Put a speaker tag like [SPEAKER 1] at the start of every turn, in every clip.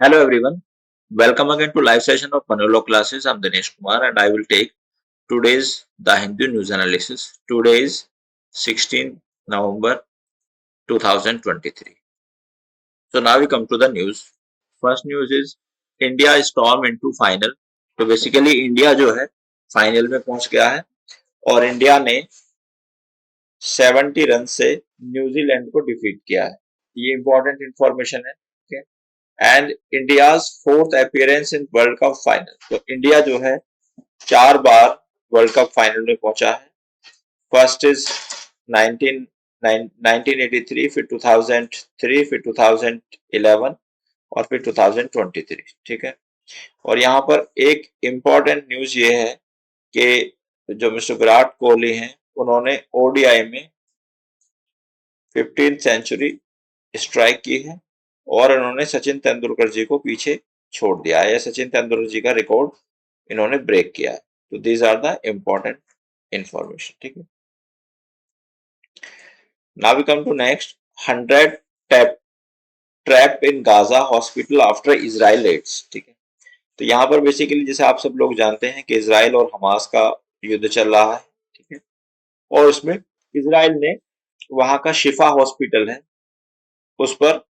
[SPEAKER 1] Hello everyone, welcome again to live session of Manolo classes. I'm Dinesh Kumar and I will take today's The Hindu News Analysis. Today is 16 November 2023. So now we come to the news. First news is India storm into final. तो basically India जो है final में पहुंच गया है और India ने 70 run से न्यूजीलैंड को डिफीट किया है। ये इंपॉर्टेंट इंफॉर्मेशन है। And India's fourth appearance in world cup final. तो इंडिया जो है 4 बार वर्ल्ड कप फाइनल में पहुंचा है। फर्स्ट इज 19 1983, फिर 2003, फिर 2011 और फिर 2023। ठीक है। और यहाँ पर एक इम्पॉर्टेंट न्यूज ये है कि जो मिस्टर विराट कोहली हैं उन्होंने ओडीआई में 15th सेंचुरी स्ट्राइक की है और इन्होंने सचिन तेंदुलकर जी को पीछे छोड़ दिया है। सचिन तेंदुलकर जी का रिकॉर्ड इन्होंने ब्रेक किया है। तो these are the important information. ठीक है। Now we come to next 100 trap in Gaza hospital after Israel raids. ठीक है। तो यहाँ पर बेसिकली जैसे आप सब लोग जानते हैं कि इजराइल और हमास का युद्ध चल रहा है। ठीक है। और उसमें इजराइल ने वहां का शिफा हॉस्पिटल है उस पर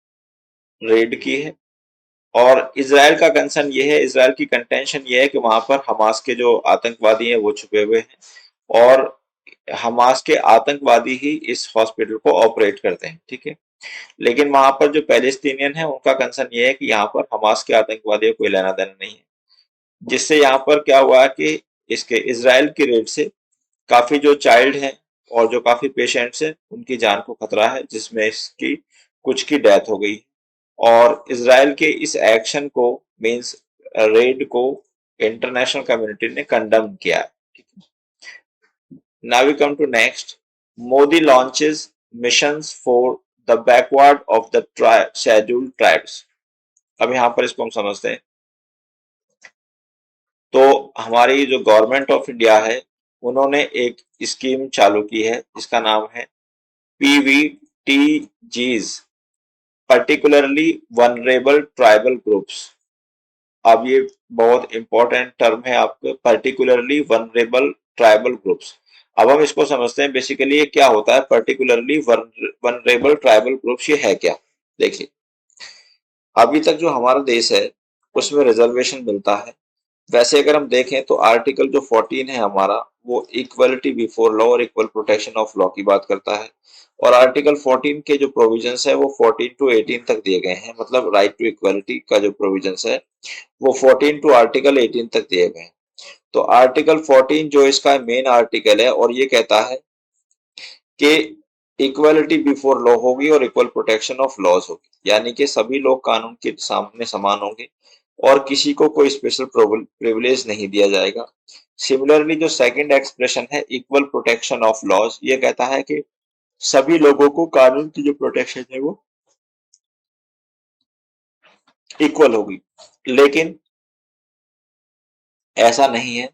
[SPEAKER 1] रेड की है और इजराइल का कंसर्न ये है, इजराइल की कंटेंशन ये है कि वहां पर हमास के जो आतंकवादी हैं वो छुपे हुए हैं और हमास के आतंकवादी ही इस हॉस्पिटल को ऑपरेट करते हैं। ठीक है। लेकिन वहां पर जो पैलेस्टीनियन है उनका कंसर्न ये है कि यहाँ पर हमास के आतंकवादियों को लेना देना नहीं है, जिससे यहाँ पर क्या हुआ कि इसके इजराइल की रेड से काफी जो चाइल्ड हैं और जो काफी पेशेंट्स हैं उनकी जान को खतरा है, जिसमें इसकी कुछ की डेथ हो गई और इजराइल के इस एक्शन को मींस रेड को इंटरनेशनल कम्युनिटी ने कंडम किया है। Now we come to next. Modi launches missions for the backward of the scheduled tribes. अब यहाँ पर इसको हम समझते हैं। तो हमारी जो गवर्नमेंट ऑफ इंडिया है उन्होंने एक स्कीम चालू की है जिसका नाम है PVTGs, particularly vulnerable tribal groups. अब ये बहुत इंपॉर्टेंट टर्म है आपके, पर्टिकुलरली वनरेबल ट्राइबल ग्रुप्स। अब हम इसको समझते हैं बेसिकली ये क्या होता है पर्टिकुलरली वनरेबल ट्राइबल ग्रुप्स, ये है क्या। देखिए, अभी तक जो हमारा देश है उसमें रिजर्वेशन मिलता है। वैसे अगर हम देखें तो आर्टिकल जो 14 है हमारा वो इक्वलिटी बिफोर लॉ और इक्वल प्रोटेक्शन ऑफ लॉ की बात करता है और आर्टिकल 14 के जो प्रोविजंस है वो 14 टू 18 तक दिए गए हैं। मतलब राइट टू इक्वलिटी का जो प्रोविजंस है वो 14 टू आर्टिकल 18 तक दिए गए हैं। तो आर्टिकल 14 जो इसका मेन आर्टिकल है और ये कहता है कि इक्वलिटी बिफोर लॉ होगी और इक्वल प्रोटेक्शन ऑफ लॉज होगी, यानी कि सभी लोग कानून के सामने समान होंगे और किसी को कोई स्पेशल प्रिविलेज नहीं दिया जाएगा। सिमिलरली जो सेकंड एक्सप्रेशन है इक्वल प्रोटेक्शन ऑफ लॉज, ये कहता है कि सभी लोगों को कानून की जो प्रोटेक्शन है वो इक्वल होगी। लेकिन ऐसा नहीं है,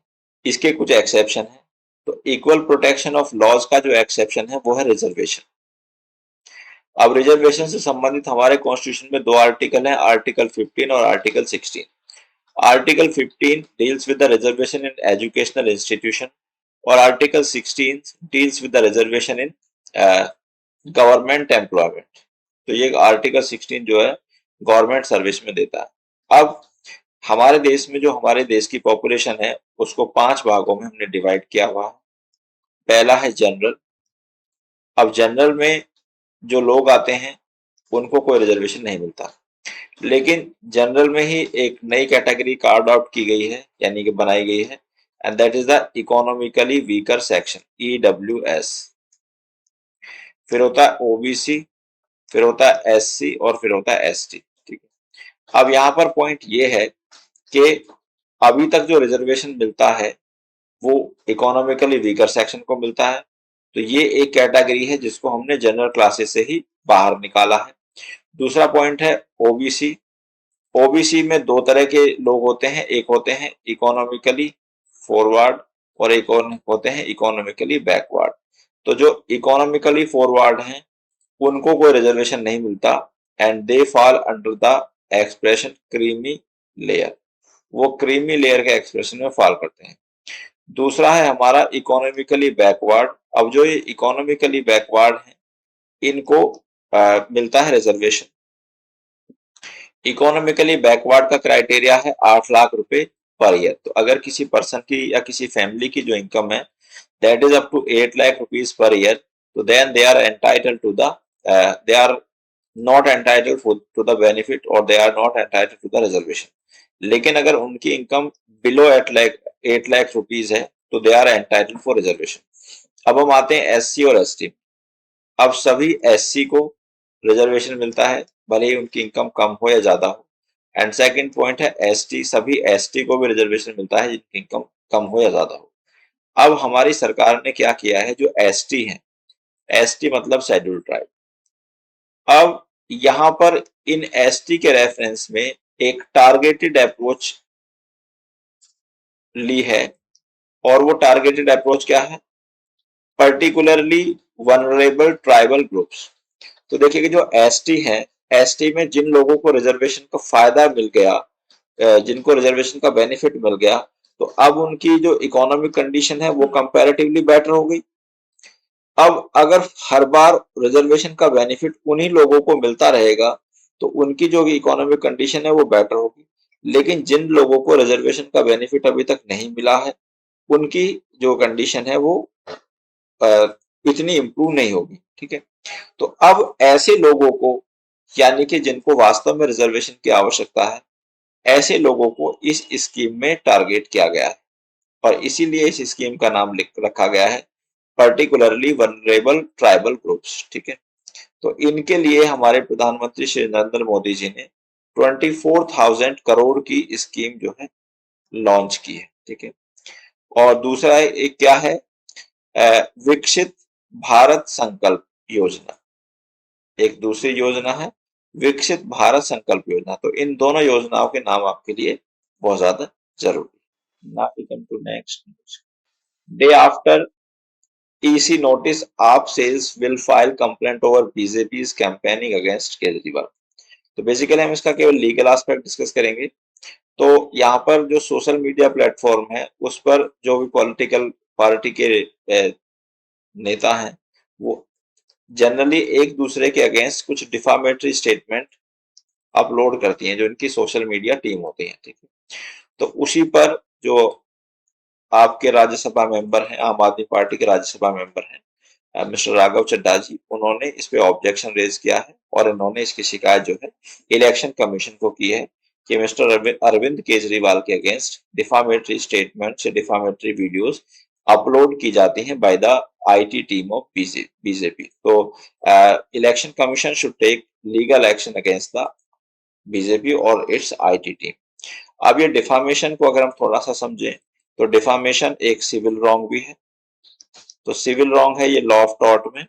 [SPEAKER 1] इसके कुछ एक्सेप्शन है। तो इक्वल प्रोटेक्शन ऑफ लॉज का जो एक्सेप्शन है वो है रिजर्वेशन। अब रिजर्वेशन से संबंधित हमारे कॉन्स्टिट्यूशन में दो आर्टिकल हैं, आर्टिकल 15 और article 16। Article 15 deals with the reservation in educational institution और article 16 deals with the reservation in government employment. तो ये आर्टिकल 16 जो है गवर्नमेंट सर्विस में देता है। अब हमारे देश में जो हमारे देश की पॉपुलेशन है उसको 5 भागों में हमने डिवाइड किया हुआ है। पहला है जनरल। अब जनरल में जो लोग आते हैं उनको कोई रिजर्वेशन नहीं मिलता, लेकिन जनरल में ही एक नई कैटेगरी कार्ड आउट की गई है, यानी कि बनाई गई है, and that is the economically weaker section, EWS। फिर होता है OBC, फिर होता है SC और फिर होता है ST। ठीक है। अब यहाँ पर पॉइंट ये है कि अभी तक जो रिजर्वेशन मिलता है वो इकोनॉमिकली वीकर सेक्शन को मिलता है। तो ये एक कैटेगरी है जिसको हमने जनरल क्लासेस से ही बाहर निकाला है। दूसरा पॉइंट है OBC। ओबीसी में दो तरह के लोग होते हैं, एक होते हैं इकोनॉमिकली फॉरवर्ड और एक और होते हैं इकोनॉमिकली बैकवर्ड। तो जो इकोनॉमिकली फॉरवर्ड हैं उनको कोई रिजर्वेशन नहीं मिलता and they fall under the expression creamy layer, वो क्रीमी लेयर के एक्सप्रेशन में फॉल करते हैं। दूसरा है हमारा इकोनॉमिकली बैकवर्ड। अब जो ये इकोनॉमिकली बैकवर्ड है इनको मिलता है रिजर्वेशन। इकोनॉमिकली बैकवर्ड का क्राइटेरिया है 8 लाख रुपए पर ईयर। तो अगर किसी पर्सन की या किसी फैमिली की जो इनकम है that is up to 8 lakh rupees per year, तो then they are entitled to the they are not entitled to the benefit और they are not entitled to the reservation. लेकिन अगर उनकी इनकम बिलो 8 लाख रुपीज है तो they are entitled for reservation. अब हम आते हैं एससी और एसटी। अब सभी एससी को रिजर्वेशन मिलता है भले ही उनकी इनकम कम हो या ज्यादा हो। एंड सेकंड पॉइंट है एसटी, सभी एसटी को भी रिजर्वेशन मिलता है जिनकी इनकम कम हो या ज्यादा हो। अब हमारी सरकार ने क्या किया है, जो एसटी है, एसटी मतलब शेड्यूल्ड ट्राइब, अब यहां पर इन एसटी के रेफरेंस में एक टारगेटेड अप्रोच ली है। और वो टारगेटेड अप्रोच क्या है, पर्टिकुलरली वनरेबल ट्राइबल ग्रुप्स। तो देखिए कि जो एसटी है, एसटी में जिन लोगों को रिजर्वेशन का फायदा मिल गया, जिनको रिजर्वेशन का बेनिफिट मिल गया, तो अब उनकी जो इकोनॉमिक कंडीशन है वो कंपैरेटिवली बेटर हो गई। अब अगर हर बार रिजर्वेशन का बेनिफिट उन्हीं लोगों को मिलता रहेगा तो उनकी जो इकोनॉमिक कंडीशन है वो बेटर होगी। लेकिन जिन लोगों को रिजर्वेशन का बेनिफिट अभी तक नहीं मिला है उनकी जो कंडीशन है वो इतनी इंप्रूव नहीं होगी। ठीक है, तो अब ऐसे लोगों को, यानी कि जिनको वास्तव में रिजर्वेशन की आवश्यकता है, ऐसे लोगों को इस स्कीम में टारगेट किया गया है और इसीलिए इस स्कीम का नाम लिख रखा गया है पर्टिकुलरली वनरेबल ट्राइबल ग्रुप्स। ठीक है, तो इनके लिए हमारे प्रधानमंत्री श्री नरेंद्र मोदी जी ने 24,000 करोड़ की स्कीम जो है लॉन्च की है। ठीक है, और दूसरा एक क्या है, विकसित भारत संकल्प योजना, एक दूसरी योजना है विकसित भारत संकल्प योजना। तो इन दोनों योजनाओं के नाम आपके लिए बहुत ज्यादा जरूरी। Now we come to next news. Day after EC notice, AAP says will file complaint over BJP's campaigning against Kejriwal. तो बेसिकली हम इसका केवल लीगल एस्पेक्ट डिस्कस करेंगे। तो यहाँ पर जो सोशल मीडिया प्लेटफॉर्म है उस पर जो भी पॉलिटिकल पार्टी के नेता हैं वो जनरली एक दूसरे के अगेंस्ट कुछ डिफामेटरी स्टेटमेंट अपलोड करती हैं जो इनकी सोशल मीडिया टीम होती है। ठीक है, तो उसी पर जो आपके राज्यसभा मेंबर हैं, आम आदमी पार्टी के राज्यसभा मेंबर हैं मिस्टर राघव चड्ढा जी, उन्होंने इस पे ऑब्जेक्शन रेज किया है और इन्होंने इसकी शिकायत जो है इलेक्शन कमीशन को की है कि मिस्टर अरविंद केजरीवाल के अगेंस्ट डिफामेटरी स्टेटमेंट से डिफामेटरी वीडियोस अपलोड की जाती हैं by the IT team of BJP. तो election commission should take legal action against the BJP और इट्स आईटी टीम। अब ये डिफामेशन को अगर हम थोड़ा सा समझें तो डिफामेशन एक सिविल रॉन्ग भी है। तो सिविल रॉन्ग है ये लॉ ऑफ टॉर्ट में,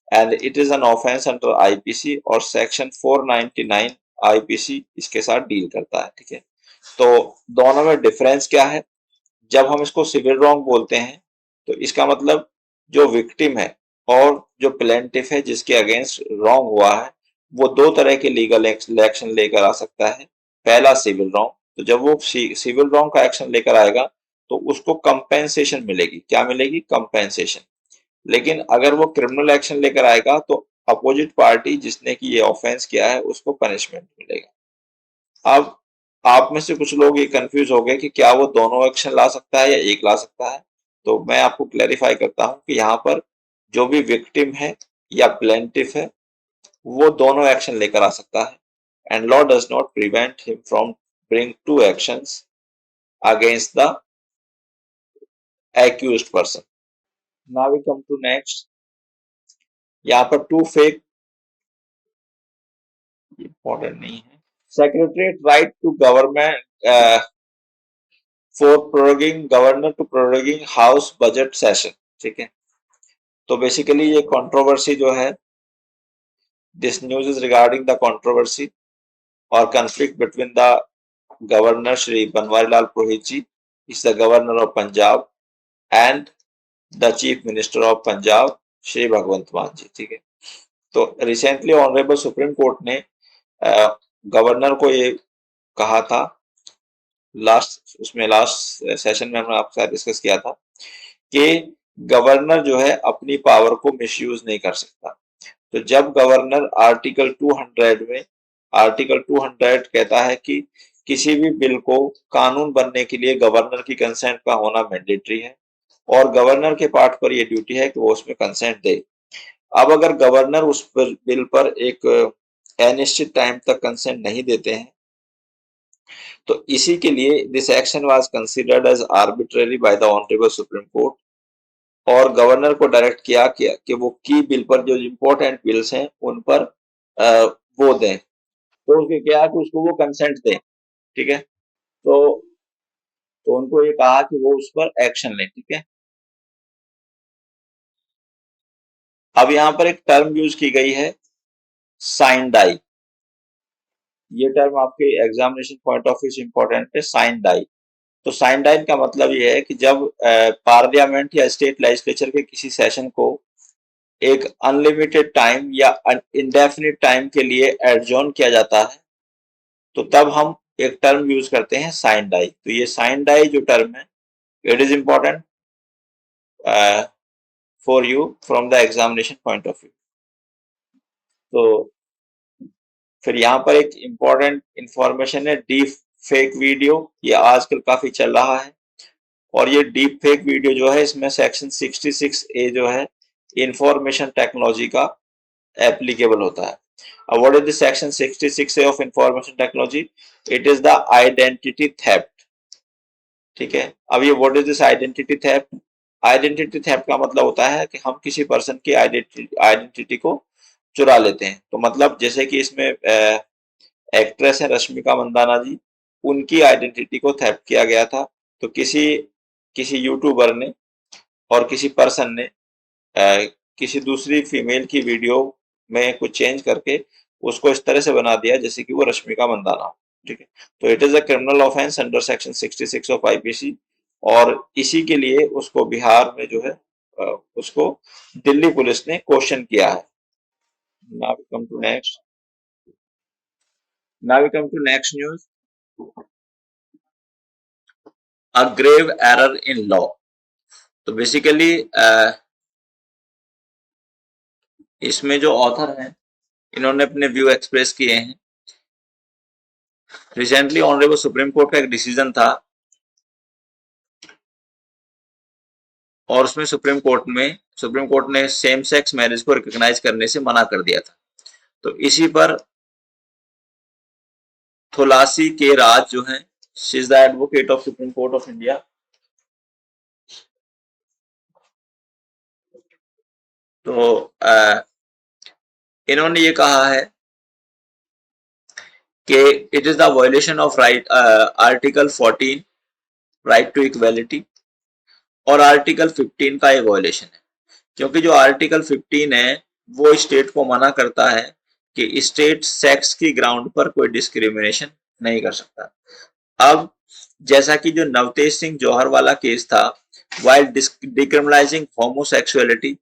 [SPEAKER 1] and it is an offence under IPC और सेक्शन 499 आईपीसी इसके साथ डील करता है। ठीक है, तो दोनों में डिफरेंस क्या है, जब हम इसको सिविल रॉन्ग बोलते हैं तो इसका मतलब जो विक्टिम है और जो प्लेंटिफ है जिसके अगेंस्ट रॉन्ग हुआ है वो दो तरह के लीगल एक्शन लेकर आ सकता है। पहला सिविल रॉन्ग, तो जब वो सिविल रॉन्ग का एक्शन लेकर आएगा तो उसको कंपेंसेशन मिलेगी। क्या मिलेगी? कंपेंसेशन। लेकिन अगर वो क्रिमिनल एक्शन लेकर आएगा तो अपोजिट पार्टी जिसने की ये ऑफेंस किया है उसको पनिशमेंट मिलेगा। अब आप में से कुछ लोग ये कंफ्यूज हो गए कि क्या वो दोनों एक्शन ला सकता है या एक ला सकता है। तो मैं आपको क्लैरिफाई करता हूं कि यहाँ पर जो भी विक्टिम है या प्लेंटिफ है वो दोनों एक्शन लेकर आ सकता है, and law does not prevent him from bring to actions against the accused person. Now we come to next. यहाँ पर टू फेक इंपॉर्टेंट नहीं है। Secretariat right to government for proroguing governor to proroguing house budget session. ठीक है, तो basically ये controversy जो है, this news is regarding the controversy और conflict between the governor Shri Banwari Lal Purohit ji, is the governor of Punjab, and the chief minister of Punjab Shri Bhagwant Mann ji. ठीक है, तो रिसेंटली ऑनरेबल सुप्रीम कोर्ट ने गवर्नर को ये कहा था, लास्ट सेशन में हमने आपके साथ डिस्कस किया था कि गवर्नर जो है अपनी पावर को मिसयूज नहीं कर सकता। तो जब गवर्नर आर्टिकल 200 कहता है कि किसी भी बिल को कानून बनने के लिए गवर्नर की कंसेंट का होना मैंडेटरी है और गवर्नर के पार्ट पर यह ड्यूटी है कि वो उसमें कंसेंट दे। अब अगर गवर्नर उस बिल पर एक अनिश्चित टाइम तक कंसेंट नहीं देते हैं तो इसी के लिए this action was considered as arbitrary by the honourable supreme court और गवर्नर को डायरेक्ट किया कि वो की बिल पर जो इम्पोर्टेंट बिल्स हैं उन पर वो दें। तो उसके क्या कि उसको वो कंसेंट दें, ठीक है। तो उनको ये कहा कि वो उस पर एक्शन लें, ठीक है। अब यहाँ पर एक टर्म यूज की गई है साइन डाई। ये टर्म आपके एग्जामिनेशन पॉइंट ऑफ व्यू से इंपॉर्टेंट है, साइन डाई। तो साइन डाई का मतलब ये है कि जब पार्लियामेंट या स्टेट लेजिस्लेचर के किसी सेशन को एक अनलिमिटेड टाइम या इंडेफिनिट टाइम के लिए एडजॉर्न किया जाता है तो तब हम एक टर्म यूज करते हैं साइन डाई। तो ये साइन डाई जो टर्म है it is important for you from the examination point of view. तो फिर यहाँ पर एक इंपॉर्टेंट इंफॉर्मेशन है डीप फेक वीडियो, ये आजकल काफी चल रहा है और ये डीप फेक वीडियो जो है इसमें सेक्शन 66A जो है इंफॉर्मेशन टेक्नोलॉजी का एप्लीकेबल होता है। अब what is the section 66A of information technology? It is the identity theft, ठीक है। अब ये what is this identity theft? Identity theft का मतलब होता है कि हम किसी पर्सन की आइडेंटिटी को चुरा लेते हैं। तो मतलब जैसे कि इसमें एक्ट्रेस है रश्मिका मंदाना जी, उनकी आइडेंटिटी को थेफ्ट किया गया था। तो किसी किसी यूट्यूबर ने और किसी पर्सन ने किसी दूसरी फीमेल की वीडियो में कुछ चेंज करके उसको इस तरह से बना दिया जैसे कि वो रश्मिका मंदाना हो, ठीक है। तो it is a criminal offence under section 66 of IPC और इसी के लिए उसको बिहार में जो है उसको दिल्ली पुलिस ने क्वेश्चन किया है। Now we come to next news, a grave error in law. तो बेसिकली इसमें जो ऑथर हैं इन्होंने अपने व्यू एक्सप्रेस किए हैं। रिसेंटली ऑनरेबल सुप्रीम कोर्ट का एक डिसीजन था और उसमें सुप्रीम कोर्ट ने सेम सेक्स मैरिज को रिकॉग्नाइज करने से मना कर दिया था। तो इसी पर थोलासी के राज जो हैं, she is the advocate of supreme court of India. तो इन्होंने ये कहा है कि it is the violation of right article 14 right to equality और आर्टिकल 15 का ये वायलेशन है क्योंकि जो आर्टिकल 15 है वो स्टेट को मना करता है कि स्टेट सेक्स की ग्राउंड पर कोई डिस्क्रिमिनेशन नहीं कर सकता। अब जैसा कि जो नवतेज सिंह जौहर वाला केस था, while decriminalizing homosexuality,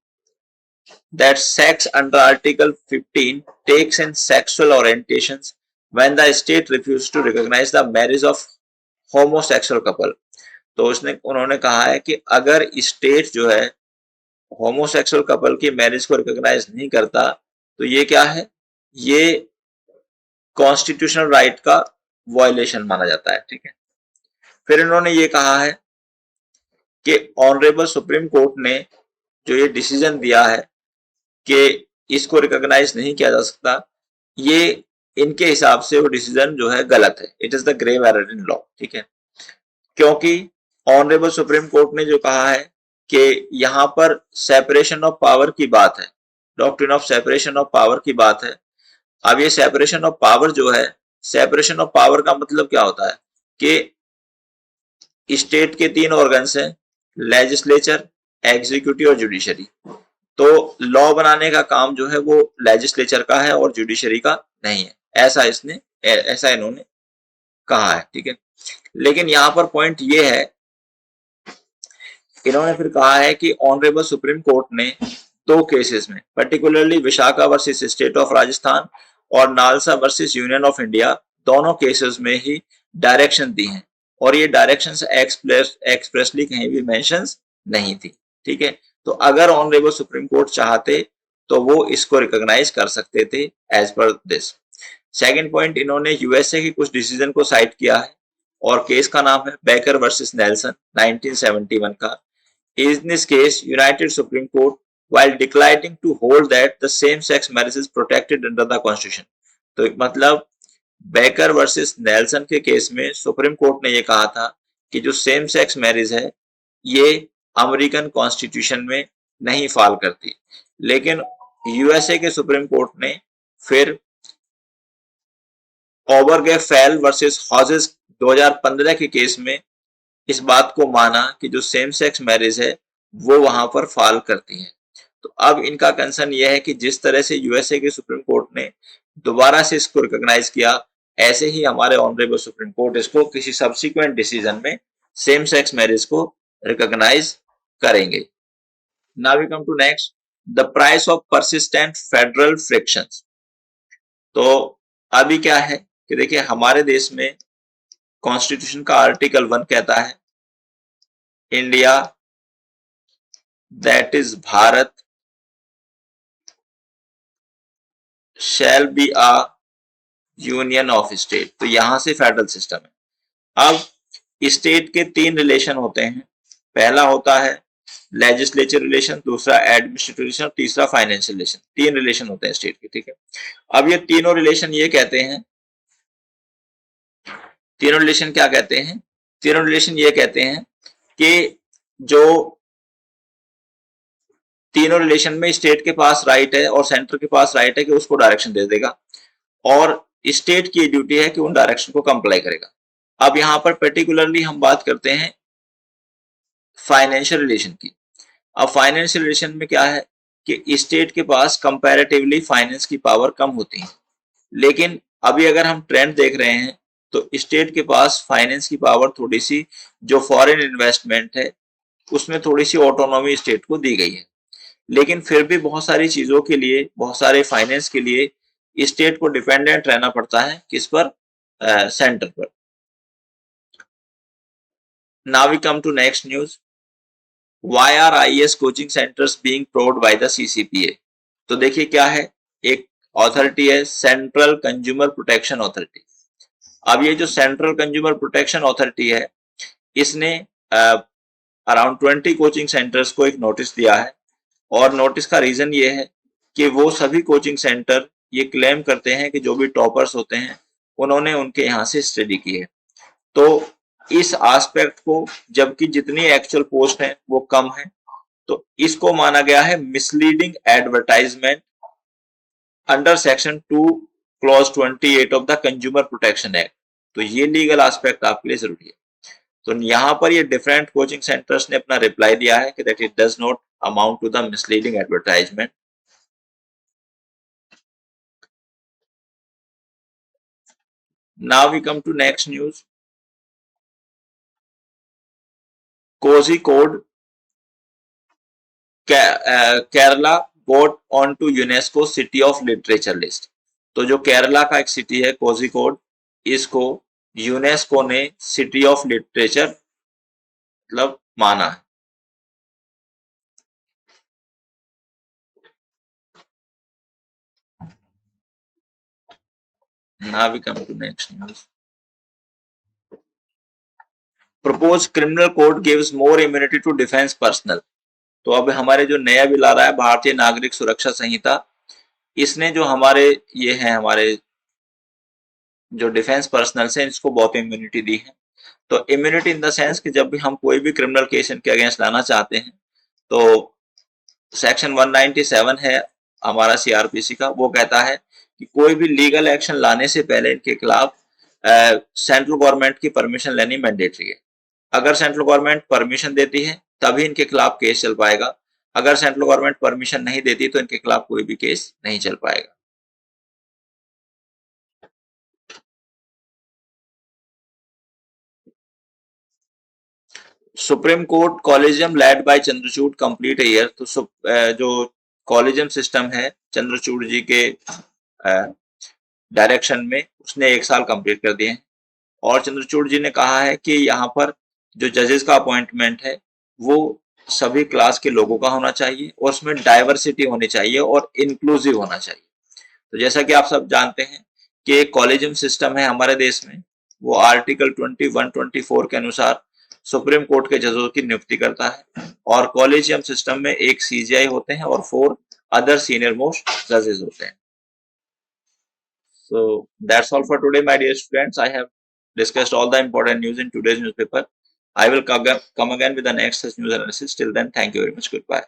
[SPEAKER 1] that sex under Article 15 takes in sexual orientations when the state refuses to recognize the marriage of homosexual couple। तो उन्होंने कहा है कि अगर स्टेट जो है होमोसेक्सुअल कपल की मैरिज को रिकॉग्नाइज नहीं करता तो ये क्या है, ये कॉन्स्टिट्यूशनल राइट का वायलेशन माना जाता है, ठीक है। फिर इन्होंने ये कहा है कि ऑनरेबल सुप्रीम कोर्ट ने जो ये डिसीजन दिया है कि इसको रिकॉग्नाइज नहीं किया जा सकता, ये इनके हिसाब से वो डिसीजन जो है गलत है। It is the grave error in law, ठीक है। क्योंकि ऑनरेबल सुप्रीम कोर्ट ने जो कहा है कि यहाँ पर सेपरेशन ऑफ पावर की बात है, doctrine of separation of power की बात है। अब ये सेपरेशन ऑफ पावर जो है, सेपरेशन ऑफ पावर का मतलब क्या होता है कि स्टेट के 3 ऑर्गन्स हैं, लेजिस्लेचर, एग्जीक्यूटिव और जुडिशरी। तो लॉ बनाने का काम जो है वो लेजिस्लेचर का है और जुडिशरी का नहीं है, ऐसा इन्होंने कहा है, ठीक है। लेकिन यहां पर पॉइंट ये है, इन्होंने फिर कहा है कि ऑनरेबल सुप्रीम कोर्ट ने 2 केसेस में, particularly Vishakha versus state of Rajasthan और NALSA versus union of India, दोनों केसेस में ही डायरेक्शन दी हैं और ये डायरेक्शंस एक्सप्रेसली कहीं भी मेंशंस नहीं थी। ठीक है, तो अगर ऑनरेबल सुप्रीम कोर्ट चाहते तो वो इसको रिकॉग्नाइज कर सकते थे as per this. Second point, इन्होंने यूएसए के कुछ डिसीजन को साइट किया है और केस का नाम है बेकर वर्सेस नेल्सन 1971 का। In this case, United Supreme Court, while declining to hold that the same-sex marriage is protected under the Constitution, तो मतलब बेकर वर्सेस नेल्सन के केस में सुप्रीम कोर्ट ने ये कहा था कि जो सेम सेक्स मैरिज है ये अमेरिकन कॉन्स्टिट्यूशन में नहीं फॉल करती, लेकिन यूएसए के सुप्रीम कोर्ट ने फिर ओबरगेफेल वर्सेस हॉजेस 2015 के केस में इस बात को माना कि जो सेम सेक्स मैरिज है वो वहां पर फॉल करती है। तो अब इनका कंसर्न यह है कि जिस तरह से यूएसए के सुप्रीम कोर्ट ने दोबारा से इसको रिकॉग्नाइज किया, ऐसे ही हमारे ऑनरेबल सुप्रीम कोर्ट इसको किसी सब्सिक्वेंट डिसीजन में सेम सेक्स मैरिज को रिकॉग्नाइज करेंगे। Now we come to next, the price of persistent federal frictions. तो अभी क्या है कि देखिए हमारे देश में कॉन्स्टिट्यूशन का आर्टिकल 1 कहता है India that is Bharat shall be a union of state. तो यहां से फेडरल सिस्टम है। अब स्टेट के 3 रिलेशन होते हैं, पहला होता है लेजिस्लेचर रिलेशन, दूसरा एडमिनिस्ट्रेटिव रिलेशन, तीसरा फाइनेंशियल रिलेशन। 3 रिलेशन होते हैं स्टेट के। ठीक है, अब ये तीनों रिलेशन ये कहते हैं, तीनों रिलेशन क्या कहते हैं, तीनों रिलेशन ये कहते हैं कि जो तीनों रिलेशन में स्टेट के पास राइट है और सेंटर के पास राइट है कि उसको डायरेक्शन दे देगा और स्टेट की ड्यूटी है कि उन डायरेक्शन को कंप्लाई करेगा। अब यहां पर पर्टिकुलरली हम बात करते हैं फाइनेंशियल रिलेशन की। अब फाइनेंशियल रिलेशन में क्या है कि स्टेट के पास कंपैरेटिवली फाइनेंस की पावर कम होती है, लेकिन अभी अगर हम ट्रेंड देख रहे हैं तो स्टेट के पास फाइनेंस की पावर थोड़ी सी, जो फॉरेन इन्वेस्टमेंट है उसमें थोड़ी सी ऑटोनॉमी स्टेट को दी गई है, लेकिन फिर भी बहुत सारी चीजों के लिए, बहुत सारे फाइनेंस के लिए स्टेट को डिपेंडेंट रहना पड़ता है किस पर, सेंटर पर। Now we come to next news, why are IAS coaching centres being probed by the CCPA। तो देखिए क्या है, एक अथॉरिटी है सेंट्रल कंज्यूमर प्रोटेक्शन अथॉरिटी। अब ये जो सेंट्रल कंज्यूमर प्रोटेक्शन अथॉरिटी है इसने अराउंड 20 कोचिंग सेंटर्स को एक नोटिस दिया है और नोटिस का रीजन ये है कि वो सभी कोचिंग सेंटर ये क्लेम करते हैं कि जो भी टॉपर्स होते हैं उन्होंने उनके यहाँ से स्टडी की है। तो इस एस्पेक्ट को, जबकि जितनी एक्चुअल पोस्ट है वो कम है, तो इसको माना गया है misleading advertisement under section 2 clause 28 of the consumer protection act. तो ये लीगल एस्पेक्ट आपके लिए जरूरी है। तो यहाँ पर ये डिफरेंट कोचिंग सेंटर्स ने अपना रिप्लाई दिया है कि that it does not amount to the misleading advertisement. Now we come to next news. Kozhikode, Kerala got onto UNESCO city of literature list. तो जो केरला का एक सिटी है कोझिकोड, इसको यूनेस्को ने सिटी ऑफ लिटरेचर मतलब माना है। Now we come to next news. Proposed criminal code gives more immunity to defense personnel। तो अब हमारे जो नया बिल आ रहा है भारतीय नागरिक सुरक्षा संहिता, इसने जो हमारे ये हैं, हमारे जो डिफेंस पर्सनल हैं इसको बहुत इम्यूनिटी दी है। तो इम्यूनिटी इन द सेंस कि जब भी हम कोई भी क्रिमिनल केस इनके अगेंस्ट लाना चाहते हैं तो सेक्शन 197 है हमारा सीआरपीसी का, वो कहता है कि कोई भी लीगल एक्शन लाने से पहले इनके खिलाफ सेंट्रल गवर्नमेंट की परमिशन लेनी मैंडेटरी है। अगर सेंट्रल गवर्नमेंट परमिशन देती है तभी इनके खिलाफ केस चल पाएगा, अगर सेंट्रल गवर्नमेंट परमिशन नहीं देती तो इनके खिलाफ कोई भी केस नहीं चल पाएगा। Supreme court collegium led by Chandrachud complete a year. तो जो कॉलेजियम सिस्टम है चंद्रचूड़ जी के डायरेक्शन में उसने 1 साल कंप्लीट कर दिए हैं। और चंद्रचूड़ जी ने कहा है कि यहाँ पर जो जजेस का अपॉइंटमेंट है वो सभी क्लास के लोगों का होना चाहिए और उसमें डाइवर्सिटी होनी चाहिए और इंक्लूसिव होना चाहिए। तो जैसा कि आप सब जानते हैं कि एक कॉलेजियम सिस्टम है हमारे देश में, वो आर्टिकल 21-24 के अनुसार सुप्रीम कोर्ट के जजों की नियुक्ति करता है और कॉलेजियम सिस्टम में एक सीजीआई होते हैं और 4 अदर सीनियर मोस्ट जजेस होते हैं। So that's all for today, my dear students. I have discussed all the important news in today's newspaper. I will come again with the next such news analysis. Till then, thank you very much. Goodbye.